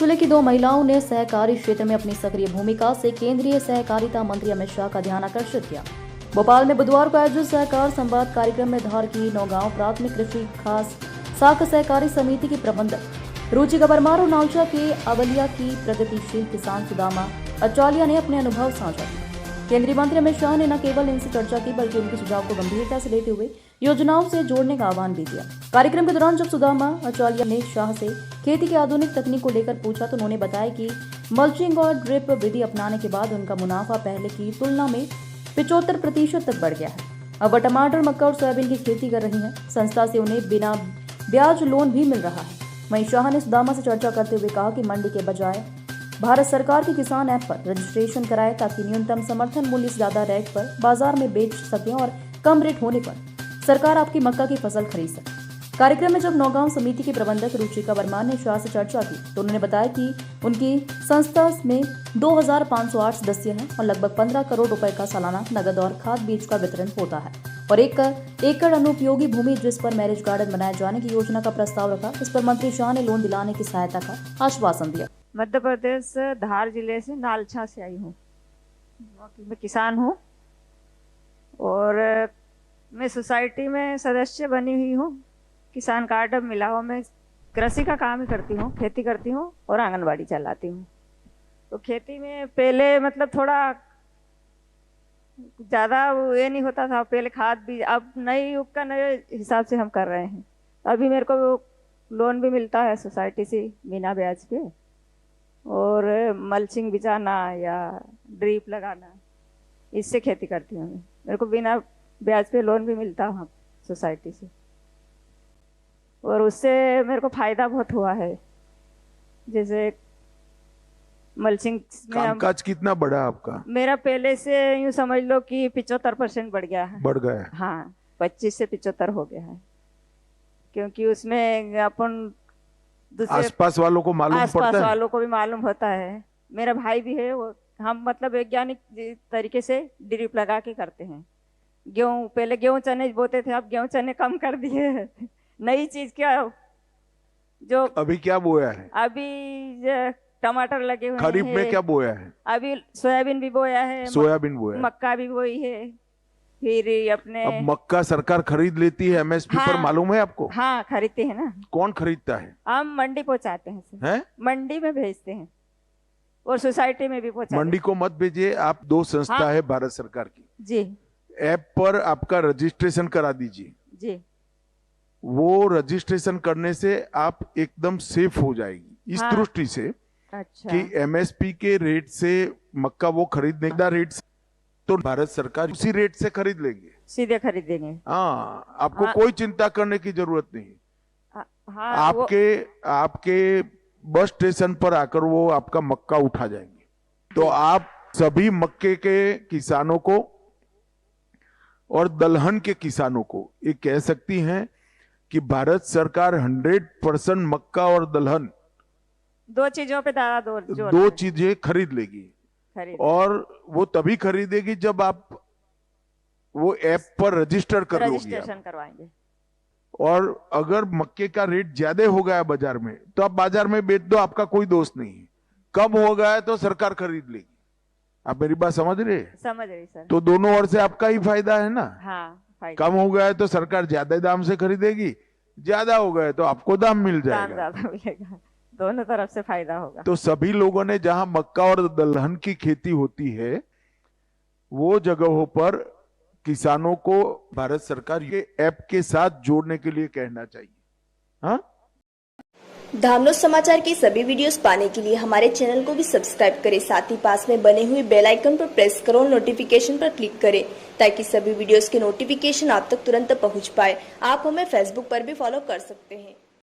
जिले की 2 महिलाओं ने सहकारी क्षेत्र में अपनी सक्रिय भूमिका से केंद्रीय सहकारिता मंत्री अमित शाह का ध्यान आकर्षित किया। भोपाल में बुधवार को आयोजित सहकार संवाद कार्यक्रम में धार की नौगांव प्राथमिक कृषि खास साख सहकारी समिति की प्रबंधक रुचिका परमार और नालचा के अवलिया की प्रगतिशील किसान सुदामा अचालिया ने अपने अनुभव साझा किए। केंद्रीय मंत्री अमित शाह ने न केवल इनसे चर्चा की बल्कि उनके सुझाव को गंभीरता से लेते हुए योजनाओं से जोड़ने का आह्वान भी किया। कार्यक्रम के दौरान जब सुदामा अचालिया ने शाह से खेती की आधुनिक तकनीक को लेकर पूछा तो उन्होंने बताया कि मल्चिंग और ड्रिप विधि अपनाने के बाद उनका मुनाफा पहले की तुलना में 75% तक बढ़ गया है। अब वह टमाटर, मक्का और सोयाबीन की खेती कर रही हैं। संस्था से उन्हें बिना ब्याज लोन भी मिल रहा है। वहीं शाह ने सुदामा से चर्चा करते हुए कहा कि मंडी के बजाय भारत सरकार की किसान ऐप पर रजिस्ट्रेशन कराए ताकि न्यूनतम समर्थन मूल्य से ज्यादा रेट पर बाजार में बेच सकें और कम रेट होने पर सरकार आपकी मक्का की फसल खरीद सके। कार्यक्रम में जब नौगांव समिति की प्रबंधक रुचिका परमार ने शाह से चर्चा की तो उन्होंने बताया कि उनकी संस्था में 2508 सदस्य हैं और लगभग 15 करोड़ रुपए का सालाना नगद और खाद बीज का वितरण होता है और 1 एकड़ अनुपयोगी भूमि जिस पर मैरिज गार्डन बनाए जाने की योजना का प्रस्ताव रखा। इस पर मंत्री शाह ने लोन दिलाने की सहायता का आश्वासन दिया। मध्य प्रदेश धार जिले से नालछा से आई हूँ। मैं किसान हूँ और मैं सोसाइटी में सदस्य बनी हुई हूँ। किसान कार्ड अब मिला हुआ। मैं कृषि का काम ही करती हूँ, खेती करती हूँ और आंगनबाड़ी चलाती हूँ। तो खेती में पहले मतलब थोड़ा ज़्यादा ये नहीं होता था, पहले खाद भी, अब नई युग का नए हिसाब से हम कर रहे हैं। अभी मेरे को लोन भी मिलता है सोसाइटी से बिना ब्याज पे, और मल्चिंग बिछाना या ड्रिप लगाना, इससे खेती करती हूँ। मेरे को बिना ब्याज पे लोन भी मिलता है सोसाइटी से और उससे मेरे को फायदा बहुत हुआ है। जैसे मल्चिंग कामकाज कितना बढ़ा आपका? मेरा पहले से यूँ समझ लो कि 75% बढ़ गया है। बढ़ गया है? हाँ, 25 से 75 हो गया है, क्योंकि उसमें अपन आसपास वालों को मालूम पड़ता है। आसपास वालों को भी मालूम होता है। मेरा भाई भी है, वो हम मतलब वैज्ञानिक तरीके से ड्रिप लगा के करते हैं। गेहूँ पहले गेहूँ चने बोते थे, अब गेहूँ चने कम कर दिए। नई चीज क्या जो अभी क्या बोया है? अभी टमाटर लगे हुए हैं। खरीफ में क्या बोया है? अभी सोयाबीन भी बोया है, सोयाबीन बोया है, मक्का भी बोई है। फिर अपने अब मक्का सरकार खरीद लेती है एमएसपी पर, मालूम है आपको? हाँ, खरीदते हैं ना। कौन खरीदता है? हम मंडी पहुंचाते हैं, मंडी में भेजते हैं और सोसाइटी में भी पहुंचाते हैं। मंडी को मत भेजिए आप, 2 संस्था है भारत सरकार की जी। ऐप पर आपका रजिस्ट्रेशन करा दीजिए जी। वो रजिस्ट्रेशन करने से आप एकदम सेफ हो जाएगी इस दृष्टि से। अच्छा। कि एमएसपी के रेट से मक्का वो खरीदने का रेट तो भारत सरकार उसी रेट से खरीद लेंगे, सीधे खरीदेंगे। हाँ, आपको कोई चिंता करने की जरूरत नहीं। हाँ, आपके बस स्टेशन पर आकर वो आपका मक्का उठा जाएंगे। तो आप सभी मक्के के किसानों को और दलहन के किसानों को ये कह सकती हैं कि भारत सरकार 100% मक्का और दलहन 2 चीजों पे दो चीजें खरीद लेगी। और वो तभी खरीदेगी जब आप वो ऐप पर रजिस्ट्रेशन करवाएंगे। और अगर मक्के का रेट ज्यादा हो गया बाजार में तो आप बाजार में बेच दो, आपका कोई दोष नहीं है। कम हो गया तो सरकार खरीद लेगी। आप मेरी बात समझ रहे? समझ रही सर। तो दोनों ओर से आपका ही फायदा है ना। हाँ, कम हो गया है तो सरकार ज्यादा दाम से खरीदेगी, ज्यादा हो गए तो आपको दाम मिल जाएगा। ज्यादा मिलेगा, दोनों तरफ से फायदा होगा। तो सभी लोगों ने जहां मक्का और दलहन की खेती होती है वो जगहों पर किसानों को भारत सरकार के ऐप के साथ जोड़ने के लिए कहना चाहिए। हाँ, धामनोद समाचार के सभी वीडियोस पाने के लिए हमारे चैनल को भी सब्सक्राइब करें। साथ ही पास में बने हुए बेल आइकन पर प्रेस करो, नोटिफिकेशन पर क्लिक करें ताकि सभी वीडियोस के नोटिफिकेशन आप तक तुरंत पहुंच पाए। आप हमें फेसबुक पर भी फॉलो कर सकते हैं।